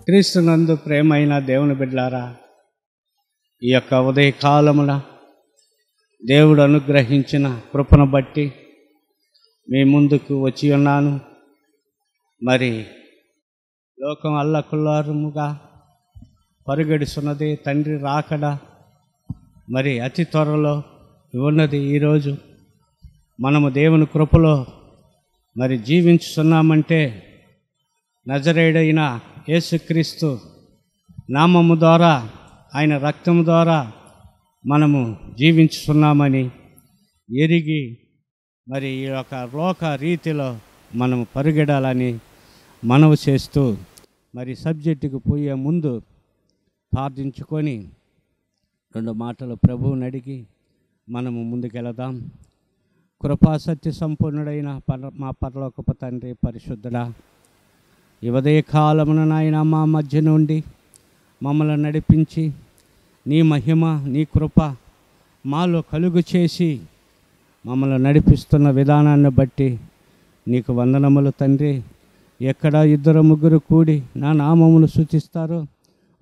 క్రీస్తునందు ప్రేమైన దేవుని బిడ్డలారా, ఈ యొక్క ఉదయకాలమున దేవుడు అనుగ్రహించిన కృపను బట్టి మీ ముందుకు వచ్చి ఉన్నాను. మరి లోకం అల్లకుల్లారముగా పరుగెడుస్తున్నది, తండ్రి రాకడ మరి అతి త్వరలో ఉన్నది. ఈరోజు మనము దేవుని కృపలో మరి జీవించుతున్నామంటే నజరేయుడైన యేసుక్రీస్తు నామము ద్వారా, ఆయన రక్తము ద్వారా మనము జీవించుతున్నామని ఎరిగి మరి ఈ యొక్క లోక రీతిలో మనము పరుగెడాలని మనవి చేస్తూ మరి సబ్జెక్టుకు పోయే ముందు ప్రార్థించుకొని 2 మాటలు ప్రభువుని అడిగి మనము ముందుకెళదాం. కృపా సత్య సంపూర్ణుడైన మా పరలోకపు తండ్రి, పరిశుద్ధుడా, ఈ ఉదయకాలమున నాయన మా మధ్య నుండి మమ్మల్ని నడిపించి నీ మహిమ, నీ కృప మాలో కలుగు చేసి మమ్మల్ని నడిపిస్తున్న విధానాన్ని బట్టి నీకు వందనములు తండ్రి. ఎక్కడ 2-3 కూడి నా నామమును సూచిస్తారో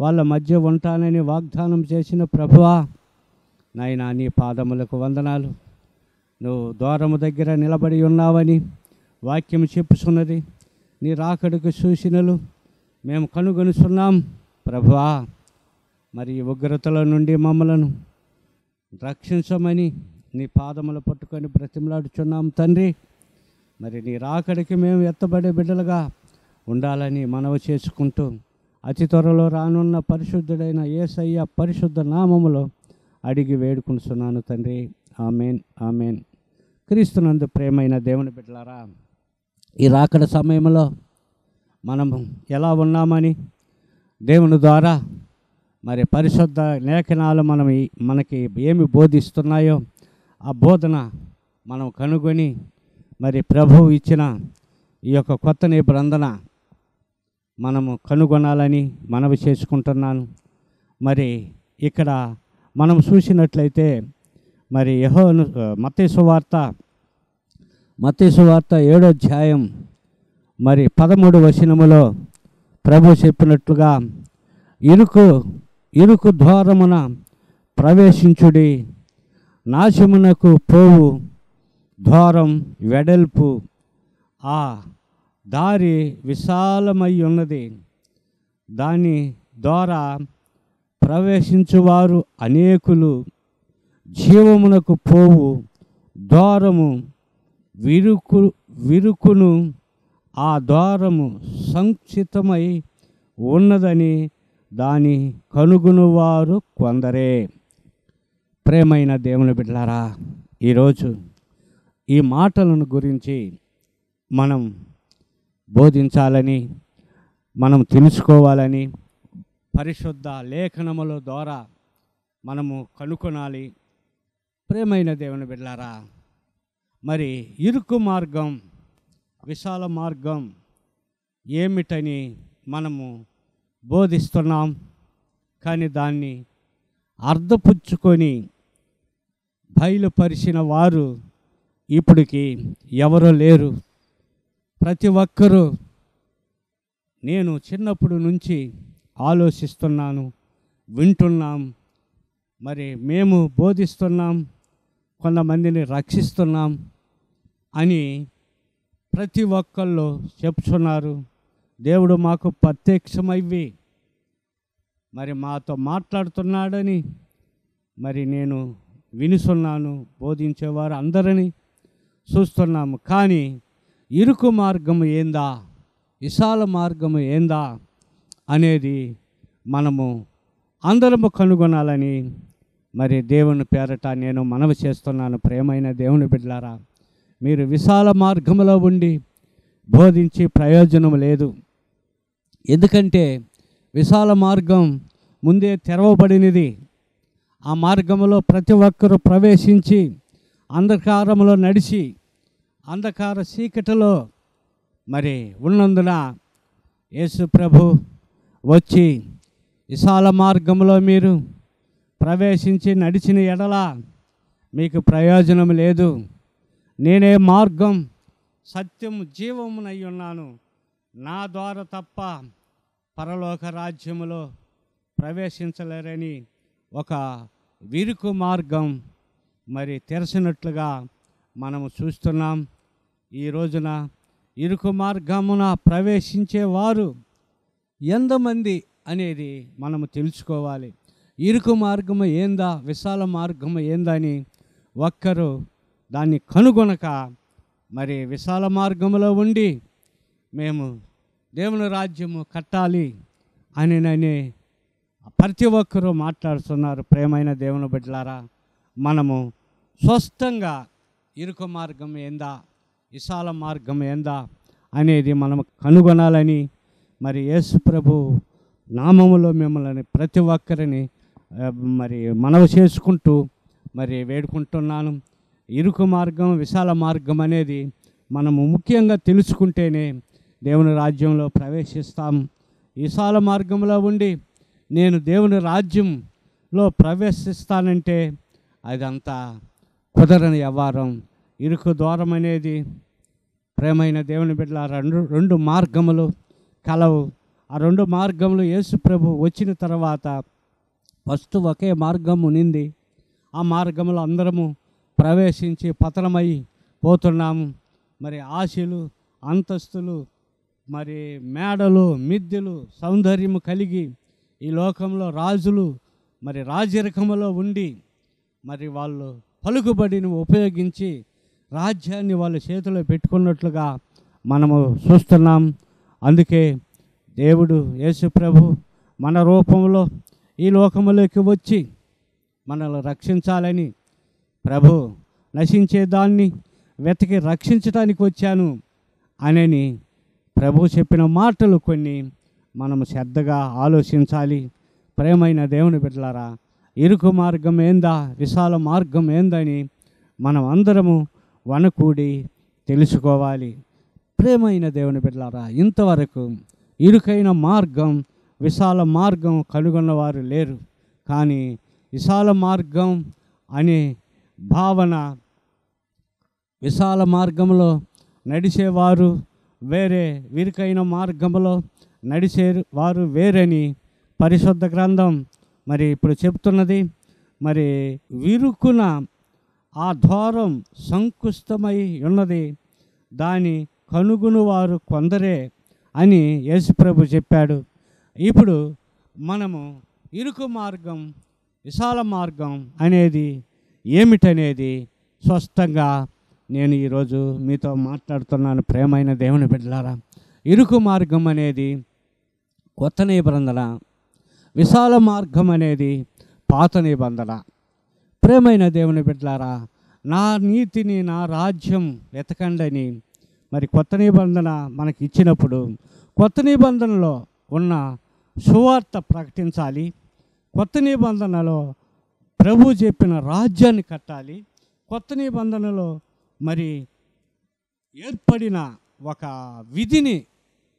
వాళ్ళ మధ్య ఉంటానని వాగ్దానం చేసిన ప్రభువా, నాయన నీ పాదములకు వందనాలు. నువ్వు ద్వారము దగ్గర నిలబడి ఉన్నావని వాక్యం చెప్పుచున్నది. నీ రాకడకు సూచనలు మేము కనుగొనుచున్నాం ప్రభువా. మరి ఉగ్రతల నుండి మమ్మలను రక్షించమని నీ పాదములు పట్టుకొని బ్రతిమలాడుచున్నాం తండ్రి. మరి నీ రాకడికి మేము ఎత్తబడే బిడ్డలుగా ఉండాలని మనవి చేసుకుంటూ అతి త్వరలో రానున్న పరిశుద్ధుడైన యేసయ్య పరిశుద్ధ నామములో అడిగి వేడుకుంటున్నాను తండ్రి. Amen, amen. క్రీస్తునందు ప్రేమైన దేవుని బిడ్డలారా, ఈ రాకడ సమయంలో మనం ఎలా ఉన్నామని దేవుని ద్వారా మరి పరిశుద్ధ లేఖనాలు మనకి ఏమి బోధిస్తున్నాయో ఆ బోధన మనం కనుగొని మరి ప్రభువు ఇచ్చిన ఈ యొక్క కొత్త నిబంధన మనము కనుగొనాలని మనవి చేసుకుంటున్నాను. మరి ఇక్కడ మనం చూసినట్లయితే మరి మత్తయి సువార్త 7వ అధ్యాయం మరి 13వ వచనములో ప్రభు చెప్పినట్లుగా ఇరుకు ద్వారమున ప్రవేశించుడి, నాశమునకు పోవు ద్వారం వెడల్పు, ఆ దారి విశాలమై ఉన్నది, దాని ద్వారా ప్రవేశించువారు అనేకులు, జీవమునకు పోవు ద్వారము విరుకును, ఆ ద్వారము సంక్షిప్తమై ఉన్నదని దాని కనుగొనువారు కొందరే. ప్రేమైన దేవుని బిడ్డలారా, ఈరోజు ఈ మాటలను గురించి మనం బోధించాలని, మనం తెలుసుకోవాలని పరిశుద్ధ లేఖనముల ద్వారా మనము కనుగొనాలి. ప్రేమైన దేవుని బిడ్డలారా, మరి ఇరుకు మార్గం, విశాల మార్గం ఏమిటని మనము బోధిస్తున్నాం. కానీ దాన్ని అర్థపుచ్చుకొని బయలుపరిచిన వారు ఇప్పటికి ఎవరో లేరు. ప్రతి ఒక్కరూ నేను చిన్నప్పుడు నుంచి ఆలోచిస్తున్నాను, వింటున్నాం, మరి మేము బోధిస్తున్నాం, కొంతమందిని రక్షిస్తున్నాం అని ప్రతి ఒక్కళ్ళు చెప్తున్నారు. దేవుడు మాకు ప్రత్యక్షమైవి మరి మాతో మాట్లాడుతున్నాడని మరి నేను వినుచున్నాను. బోధించేవారు అందరినీ చూస్తున్నాము. కానీ ఇరుకు మార్గము ఏందా, విశాల మార్గము ఏందా అనేది మనము అందరము కనుగొనాలని మరి దేవుని పేరట నేను మనవి చేస్తున్నాను. ప్రేమైన దేవుని బిడ్డలారా, మీరు విశాల మార్గంలో ఉండి బోధించి ప్రయోజనం లేదు. ఎందుకంటే విశాల మార్గం ముందే తెరవబడినది. ఆ మార్గంలో ప్రతి ఒక్కరూ ప్రవేశించి అంధకారంలో నడిచి అంధకార చీకటిలో మరి ఉన్నందున యేసు ప్రభు వచ్చి విశాల మార్గంలో మీరు ప్రవేశించి నడిచిన ఎడల మీకు ప్రయోజనం లేదు, నేనే మార్గం, సత్యము, జీవమునై ఉన్నాను, నా ద్వారా తప్ప పరలోక రాజ్యములో ప్రవేశించలేరని ఒక విరుకు మార్గం మరి తెరచినట్లుగా మనము చూస్తున్నాం. ఈ రోజున ఇరుకు మార్గమున ప్రవేశించేవారు ఎంతమంది అనేది మనము తెలుసుకోవాలి. ఇరుకు మార్గము ఏందా, విశాల మార్గము ఏందా అని ఒక్కరు దాన్ని కనుగొనక మరి విశాల మార్గములో ఉండి మేము దేవుని రాజ్యము కట్టాలి అని ప్రతి ఒక్కరూ మాట్లాడుతున్నారు. ప్రేమైన దేవుని బిడ్డలారా, మనము స్పష్టంగా ఇరుకు మార్గం ఏందా, విశాల మార్గం ఏందా అనేది మనం కనుగొనాలని మరి యేసు ప్రభు నామములో మిమ్మల్ని ప్రతి ఒక్కరిని మరి మనవి చేసుకుంటూ మరి వేడుకుంటున్నాను. ఇరుకు మార్గం, విశాల మార్గం అనేది మనము ముఖ్యంగా తెలుసుకుంటేనే దేవుని రాజ్యంలో ప్రవేశిస్తాం. విశాల మార్గంలో ఉండి నేను దేవుని రాజ్యంలో ప్రవేశిస్తానంటే అదంతా కుదరని వ్యవహారం. ఇరుకు ద్వారం అనేది ప్రేమైన దేవుని బిడ్డల రెండు మార్గములు కలవు. ఆ రెండు మార్గములు యేసు ప్రభు వచ్చిన తర్వాత ఫస్ట్ ఒకే మార్గం ఉన్నింది. ఆ మార్గంలో అందరము ప్రవేశించి పతనమై పోతున్నాము. మరి ఆశలు, అంతస్తులు, మరి మేడలు, మిద్దెలు, సౌందర్యము కలిగి ఈ లోకంలో రాజులు మరి రాజరికములో ఉండి మరి వాళ్ళు పలుకుబడిని ఉపయోగించి రాజ్యాన్ని వాళ్ళ చేతిలో పెట్టుకున్నట్లుగా మనము చూస్తున్నాం. అందుకే దేవుడు యేసు ప్రభు మన రూపంలో ఈ లోకములోకి వచ్చి మనల్ని రక్షించాలని, ప్రభు నశించేదాన్ని వెతికి రక్షించడానికి వచ్చాను అని ప్రభు చెప్పిన మాటలు కొన్ని మనము శ్రద్ధగా ఆలోచించాలి. ప్రేమైన దేవుని బిడ్డలారా, ఇరుకు మార్గం ఏందా, విశాల మార్గం ఏందని మనం అందరము వనకూడి తెలుసుకోవాలి. ప్రేమైన దేవుని బిడ్డలారా, ఇంతవరకు ఇరుకైన మార్గం, విశాల మార్గం కనుగొన్నవారు లేరు. కానీ విశాల మార్గం అనే భావన, విశాల మార్గంలో నడిచేవారు వేరే, ఇరుకైన మార్గంలో నడిచేవారు వేరని పరిశుద్ధ గ్రంథం మరి ఇప్పుడు చెప్తున్నది. మరి విరుకున ఆ ద్వారం సంకుష్టమై ఉన్నది, దాని కనుగొనువారు కొందరే అని యేసుప్రభు చెప్పాడు. ఇప్పుడు మనము ఇరుకు మార్గం, విశాల మార్గం అనేది ఏమిటనేది స్పష్టంగా నేను ఈరోజు మీతో మాట్లాడుతున్నాను. ప్రేమైన దేవుని బిడ్డలారా, ఇరుకు మార్గం అనేది కొత్త నిబంధన, విశాల మార్గం అనేది పాత నిబంధన. ప్రేమైన దేవుని బిడ్డలారా, నా నీతిని, నా రాజ్యం వెతకండని మరి కొత్త నిబంధన మనకి ఇచ్చినప్పుడు కొత్త నిబంధనలో ఉన్న సువార్త ప్రకటించాలి. కొత్త నిబంధనలో ప్రభు చెప్పిన రాజ్యాన్ని కట్టాలి. కొత్త నిబంధనలో మరి ఏర్పడిన ఒక విధిని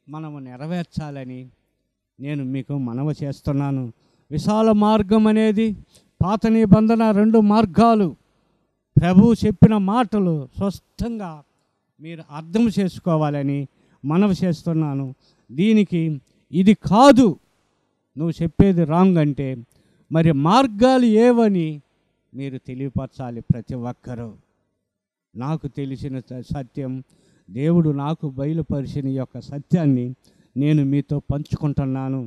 మనము నెరవేర్చాలని నేను మీకు మనవి చేస్తున్నాను. విశాల మార్గం అనేది పాత నిబంధన, రెండు మార్గాలు. ప్రభు చెప్పిన మాటలు స్పష్టంగా మీరు అర్థం చేసుకోవాలని మనవి చేస్తున్నాను. దీనికి ఇది కాదు, నువ్వు చెప్పేది రాంగ్ అంటే మరి మార్గాలు ఏవని మీరు తెలియపరచాలి. ప్రతి ఒక్కరూ నాకు తెలిసిన సత్యం, దేవుడు నాకు బయలుపరిచిన యొక్క సత్యాన్ని నేను మీతో పంచుకుంటున్నాను.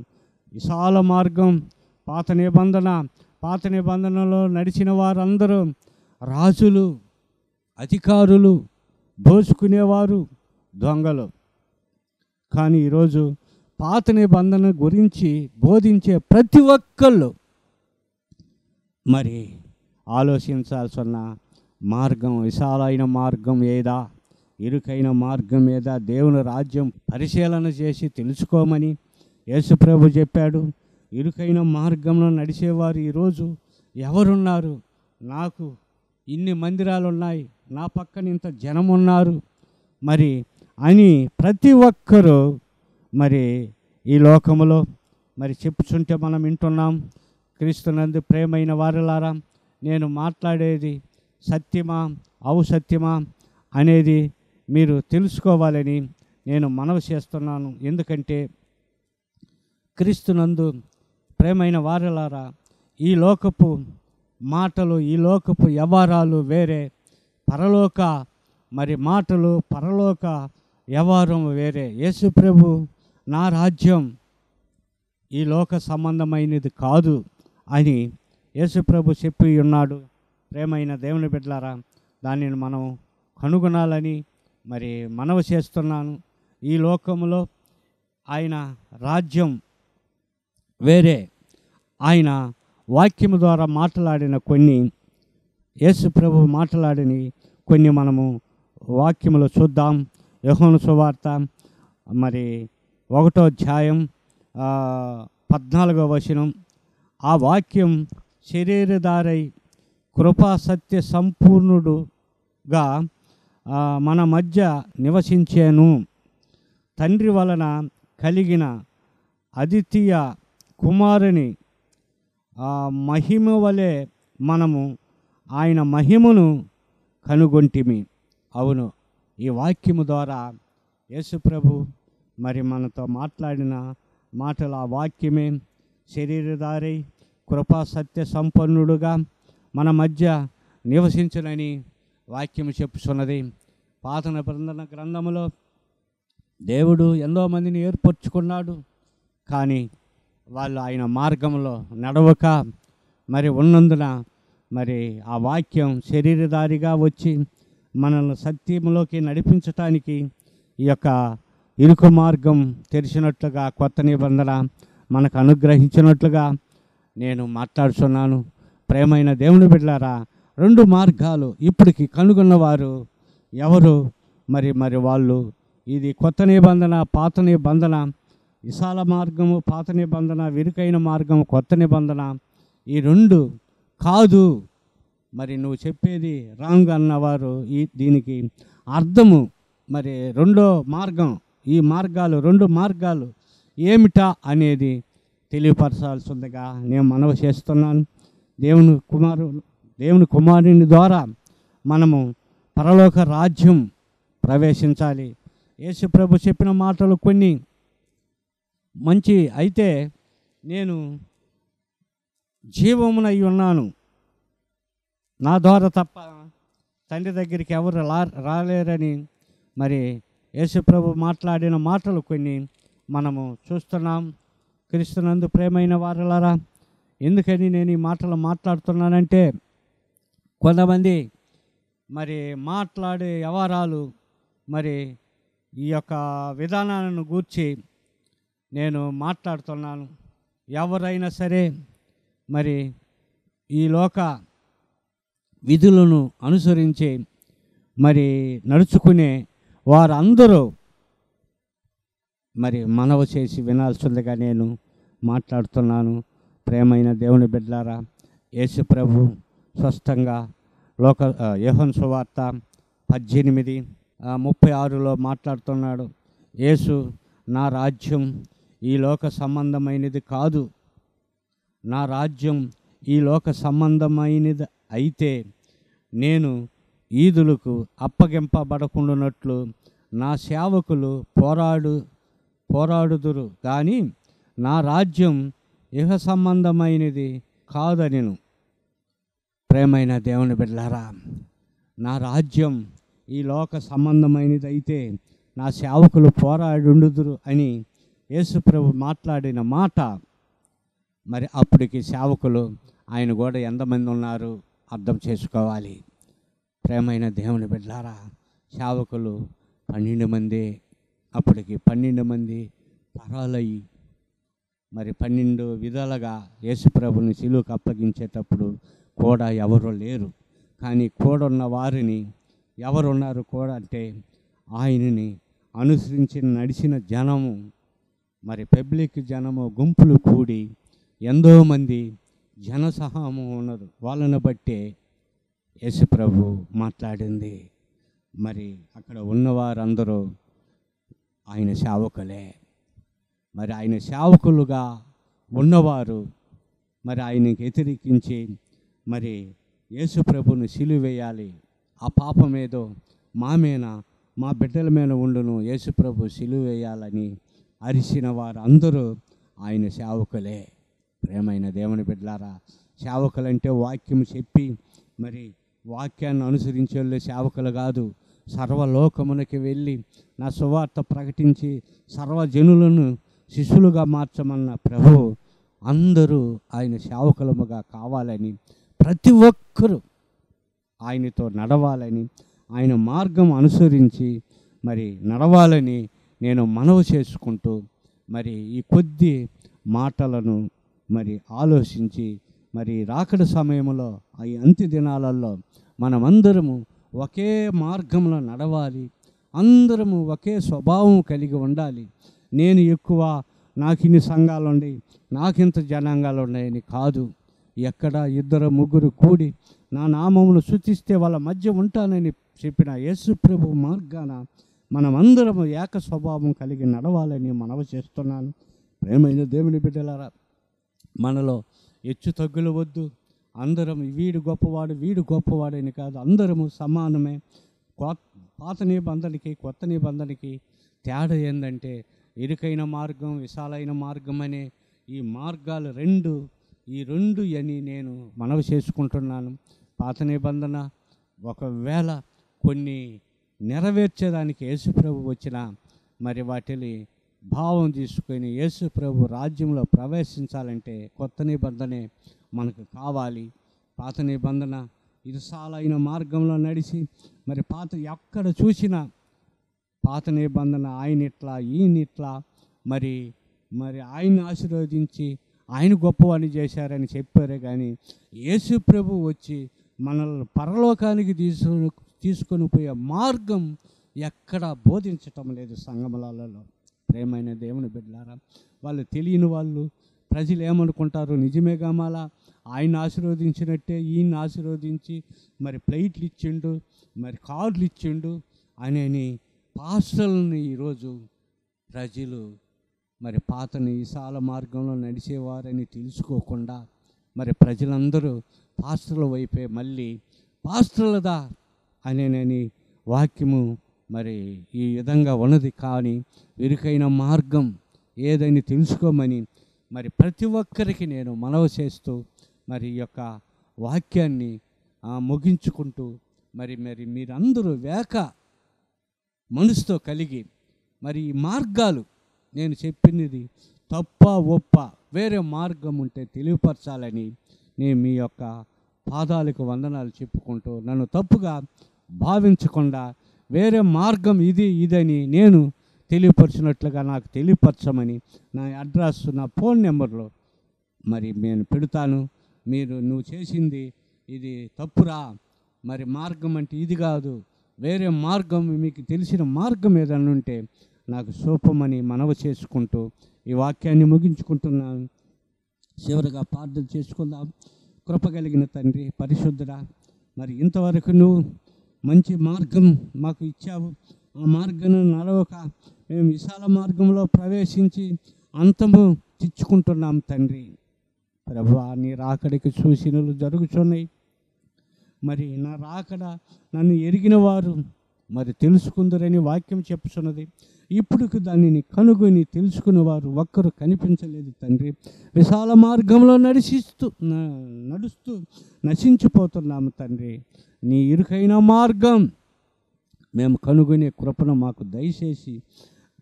విశాల మార్గం పాత నిబంధన, పాత నిబంధనలో నడిచిన వారందరూ రాజులు, అధికారులు, దోచుకునేవారు, దొంగలు. కానీ ఈరోజు పాత నిబంధన గురించి బోధించే ప్రతి ఒక్కళ్ళు మరి ఆలోచించాల్సిన మార్గం, విశాలైన మార్గం ఏదా, ఇరుకైన మార్గం ఏదా, దేవుని రాజ్యం పరిశీలన చేసి తెలుసుకోమని యేసుప్రభు చెప్పాడు. ఇరుకైన మార్గంలో నడిచేవారు ఈరోజు ఎవరున్నారు? నాకు ఇన్ని మందిరాలు ఉన్నాయి, నా పక్కన ఇంత జనం ఉన్నారు మరి అని ప్రతి ఒక్కరూ మరి ఈ లోకములో మరి చెప్పుచుంటే మనం వింటున్నాం. క్రీస్తునందు ప్రేమైన వారలారా, నేను మాట్లాడేది సత్యమా ఔసత్యమా అనేది మీరు తెలుసుకోవాలని నేను మనవి చేస్తున్నాను. ఎందుకంటే క్రీస్తునందు ప్రేమైన వారలారా, ఈ లోకపు మాటలు, ఈ లోకపు వ్యవహారాలు వేరే, పరలోక మాటలు, పరలోక వ్యవహారం వేరే. యేసు ప్రభు, నా రాజ్యం ఈ లోక సంబంధమైనది కాదు అని యేసు ప్రభు చెప్పి ఉన్నాడు. ప్రేమైన దేవుని బిడ్డలారా, దానిని మనం కనుగొనాలని మనవి చేస్తున్నాను. ఈ లోకంలో ఆయన రాజ్యం వేరే. ఆయన వాక్యము ద్వారా మాట్లాడిన కొన్ని, యేసు ప్రభు మాట్లాడిన కొన్ని మనము వాక్యములో చూద్దాం. యోహాను సువార్త 1వ అధ్యాయం 14వ వచనం. ఆ వాక్యం శరీరధారై కృపా సత్య సంపూర్ణుడుగా మన మధ్య నివసించాను. తండ్రి వలన కలిగిన అద్వితీయ కుమారుని మహిమ వలె మనము ఆయన మహిమను కనుగొంటిమి. అవును, ఈ వాక్యము ద్వారా యేసు ప్రభు మనతో మాట్లాడిన మాటలు, ఆ వాక్యమే శరీరధారై కృపా సత్య సంపన్నుడుగా మన మధ్య నివసించునని వాక్యము చెప్పుచున్నది. పాత నిబంధన గ్రంథములో దేవుడు ఎంతో మందిని ఏర్పరచుకున్నాడు, కానీ వాళ్ళు ఆయన మార్గంలో నడవక ఉన్నందున ఆ వాక్యం శరీరధారిగా వచ్చి మనల్ని సత్యంలోకి నడిపించటానికి ఈ యొక్క ఇరుకు మార్గం తెరిచినట్లుగా, కొత్త నిబంధన మనకు అనుగ్రహించినట్లుగా నేను మాట్లాడుతున్నాను. ప్రేమైన దేవుని బిడ్డలారా, 2 మార్గాలు ఇప్పటికి కనుగొన్నవారు ఎవరు? వాళ్ళు ఇది కొత్త నిబంధన, పాత నిబంధన, విశాల మార్గము పాత నిబంధన, విరుకైన మార్గము కొత్త నిబంధన. ఈ 2 కాదు, నువ్వు చెప్పేది రాంగ్ అన్నవారు దీనికి అర్థము రెండో మార్గం, ఈ మార్గాలు 2 మార్గాలు ఏమిటా అనేది తెలియపరచాల్సిందిగా నేను మనవి చేస్తున్నాను. దేవుని కుమారుని ద్వారా మనము పరలోక రాజ్యం ప్రవేశించాలి. యేసు ప్రభు చెప్పిన మాటలు కొన్ని మంచి అయితే, నేను జీవమునై ఉన్నాను, నా ద్వారా తప్ప తండ్రి దగ్గరికి ఎవరు రాలేరని యేసు ప్రభు మాట్లాడిన మాటలు కొన్ని మనము చూస్తున్నాం. క్రీస్తునందు ప్రేమైన వారలారా, ఎందుకని నేను ఈ మాటలు మాట్లాడుతున్నానంటే, కొంతమంది మాట్లాడే వ్యవహారాలు ఈ యొక్క విధానాలను గూర్చి నేను మాట్లాడుతున్నాను. ఎవరైనా సరే ఈ లోక విధులను అనుసరించి నడుచుకునే వారందరూ మనవి చేసి వినాల్సిందిగా నేను మాట్లాడుతున్నాను. ప్రేమైన దేవుని బిడ్డలారా, యేసు ప్రభు స్పష్టంగా యోహాను సువార్త 18:36లో మాట్లాడుతున్నాడు. యేసు, నా రాజ్యం ఈ లోక సంబంధమైనది కాదు, నా రాజ్యం ఈ లోక సంబంధమైనది అయితే నేను ఈదులకు అప్పగింపబడకుండానట్లు నా సేవకులు పోరాడుదురు, కానీ నా రాజ్యం ఇహ సంబంధమైనది కాదనెను. ప్రేమైన దేవుని బిడ్డలారా, నా రాజ్యం ఈ లోక సంబంధమైనది అయితే నా సేవకులు పోరాడుదురు అని యేసు ప్రభు మాట్లాడిన మాట, అప్పటికి సేవకులు ఆయన కూడా ఎంతమంది ఉన్నారు అర్థం చేసుకోవాలి. ప్రేమైన దేవుని బిడ్డలారా, సేవకులు 12 మంది. అప్పటికి 12 మంది తరాలయ్యి 12 విధాలుగా యేసు ప్రభుని శిలువకు అప్పగించేటప్పుడు కూడా ఎవరు లేరు. కానీ కూడా ఉన్న వారిని ఎవరున్నారు కూడా అంటే, ఆయనని అనుసరించి నడిచిన జనము, పబ్లిక్ జనము గుంపులు కూడి ఎంతోమంది జనసహాము ఉన్నారు. వాళ్ళని బట్టే యేసు ప్రభు మాట్లాడింది. అక్కడ ఉన్నవారందరూ ఆయన సేవకులే. ఆయన సేవకులుగా ఉన్నవారు ఆయనకి వ్యతిరేకించి యేసు ప్రభుని సిలువేయాలి, ఆ పాపం ఏదో మా బిడ్డల మీద ఉండును, యేసు ప్రభు సిలువేయాలని అరిచిన వారు అందరూ ఆయన సేవకులే. ప్రేమైన దేవుని బిడ్డలారా, సేవకులంటే వాక్యం చెప్పి మరి వాక్యాన్ని అనుసరించే వాళ్ళు సేవకులు కాదు. సర్వలోకమునకి వెళ్ళి నా సువార్త ప్రకటించి సర్వజనులను శిష్యులుగా మార్చమన్న ప్రభు అందరూ ఆయన సేవకులముగా కావాలని, ప్రతి ఒక్కరూ ఆయనతో నడవాలని, ఆయన మార్గం అనుసరించి మరి నడవాలని నేను మనవి చేసుకుంటూ మరి ఈ కొద్ది మాటలను మరి ఆలోచించి మరి రాకడ సమయంలో ఈ అంత్య దినాలలో మనమందరము ఒకే మార్గంలో నడవాలి. అందరము ఒకే స్వభావం కలిగి ఉండాలి. నేను ఎక్కువ, నాకు ఇన్ని సంఘాలు ఉన్నాయి, నాకింత జనాంగాలు ఉన్నాయని కాదు. ఎక్కడ ఇద్దరు ముగ్గురు కూడి నా నామమును స్తుతిస్తే వాళ్ళ మధ్య ఉంటానని చెప్పిన యేసు ప్రభు మార్గాన మనమందరము ఏక స్వభావం కలిగి నడవాలని మనవి చేస్తున్నాను. ప్రేమైన దేవుని బిడ్డలారా, మనలో హెచ్చు తగ్గులు వద్దు. అందరం వీడు గొప్పవాడు వీడు గొప్పవాడని కాదు, అందరము సమానమే. పాత నిబంధనకి కొత్త నిబంధనకి తేడా ఏంటంటే ఇరుకైన మార్గం విశాలైన మార్గం అనే ఈ మార్గాలు ఈ రెండు అని నేను మనవి చేసుకుంటున్నాను. పాత నిబంధన ఒకవేళ కొన్ని నెరవేర్చేదానికి యేసుప్రభు వచ్చిన మరి వాటిని భావం తీసుకొని యేసుప్రభు రాజ్యంలో ప్రవేశించాలంటే కొత్త నిబంధనే మనకు కావాలి. పాత నిబంధన విశాలైన మార్గంలో నడిచి మరి ఎక్కడ చూసినా పాత నిబంధన ఆయన ఇట్లా ఈయన ఇట్లా మరి ఆయన్ని ఆశీర్వదించి ఆయన గొప్పవాణి చేశారని చెప్పారే కానీ యేసు ప్రభు వచ్చి మనల్ని పరలోకానికి తీసుకొని పోయే మార్గం ఎక్కడా బోధించటం లేదు సంఘములలో. ప్రేమైన దేవుని బిడ్డలారా, వాళ్ళు తెలియని వాళ్ళు ప్రజలు ఏమనుకుంటారు, నిజమేగా మళ్ళా ఆయన ఆశీర్వదించినట్టే ఈయన్ని ఆశీర్వదించి మరి ప్లేట్లు ఇచ్చిండు, మరి కార్డులు ఇచ్చిండు అని పాస్టర్లని ఈరోజు ప్రజలు మరి పాతని విశాల మార్గంలో నడిచేవారని తెలుసుకోకుండా మరి ప్రజలందరూ పాస్టర్ల వైపే మళ్ళీ పాస్టర్లదా అనేనని వాక్యము మరి ఈ విధంగా ఉన్నది. కానీ ఇరుకైన మార్గం ఏదని తెలుసుకోమని మరి ప్రతి ఒక్కరికి నేను మనవి చేస్తూ మరి ఈ యొక్క వాక్యాన్ని ముగించుకుంటూ మరి మీరందరూ మనసుతో కలిగి మరి ఈ మార్గాలు నేను చెప్పినది తప్ప ఒప్ప వేరే మార్గం ఉంటే తెలియపరచాలని నేను మీ యొక్క పాదాలకు వందనాలు చెప్పుకుంటూ, నన్ను తప్పుగా భావించకుండా వేరే మార్గం ఇదని నేను తెలియపరిచినట్లుగా నాకు తెలియపరచమని నా అడ్రస్ నా ఫోన్ నెంబర్లో మరి నేను పెడతాను. నువ్వు చేసింది ఇది తప్పురా, మరి మార్గం అంటే ఇది కాదు, వేరే మార్గం మీకు తెలిసిన మార్గం ఏదైనా ఉంటే నాకు చూపమని మనవి చేసుకుంటూ ఈ వాక్యాన్ని ముగించుకుంటున్నాను. చివరిగా ప్రార్థన చేసుకుందాం. కృప కలిగిన తండ్రి పరిశుద్ధుడా, మరి ఇంతవరకు నువ్వు మంచి మార్గం మాకు ఇచ్చావు. ఆ మార్గాన్ని నడవక మేము విశాల మార్గంలో ప్రవేశించి అంతము తెచ్చుకుంటున్నాం తండ్రి. ప్రభువా, నీ రాకడికి సూచనలు జరుగుతున్నాయి. మరి నా రాకడ నన్ను ఎరిగిన వారు మరి తెలుసుకుందరని వాక్యం చెప్పుచున్నది. ఇప్పుడు దానిని కనుగొని తెలుసుకునేవారు ఒక్కరు కనిపించలేదు తండ్రి. విశాల మార్గంలో నడుస్తూ నశించిపోతున్నాము తండ్రి. నీ ఇరుకైన మార్గం మేము కనుగొనే కృపను మాకు దయచేసి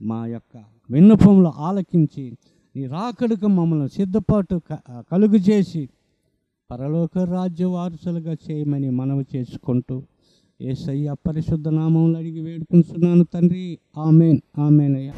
మా యొక్క విన్నపంలో ఆలకించి నీ రాకడకు మమ్మల్ని సిద్ధపాటు కలుగు చేసి పరలోక రాజ్య వారసులుగా చేయమని మనవి చేసుకుంటూ యేసయ్య పరిశుద్ధ నామములో అడిగి వేడుకుంటున్నాను తండ్రి. ఆమేన్, ఆమేన్ అయ్యా.